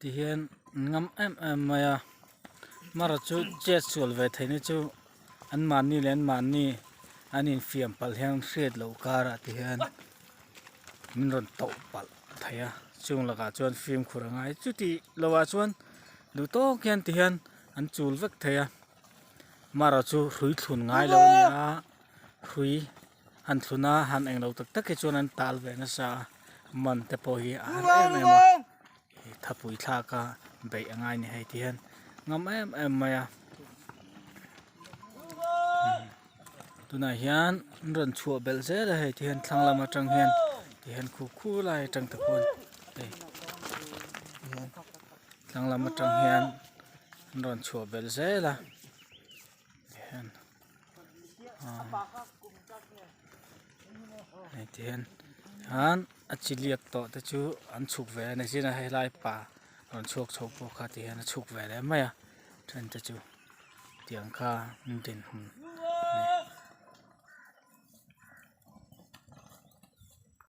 thì hiện ngắm em mày mà rồi chú chết xuôi về thấy này chú anh mani lên mani anh in phim bal hang sét lâu cả thì hiện mình rồi tàu bal thấy à chung là cả chuan phim khur ngay chú thì lâu à chuan đủ to kian thì hiện anh chul vek thấy à mà rồi chú hủy thun ngay lâu nha hủy han thuna han anh lâu tắc tắc cái chuan anh tal về nó sa man te po hi em mà thapui tha ka bei angai ni hay thì hiện ngắm em mày tuna hian ran chua bel ze la he thian thlang lama tang hian ti hian khu khu lai tang ta kon ei hian thlang lama tang hian ran chua bel ze la hian ei ti hian han achiliak to ta chu an chuk ve na sina he lai pa ran chuak chho po kha ti hian chuk ve le maya than ta chu tiang kha din hum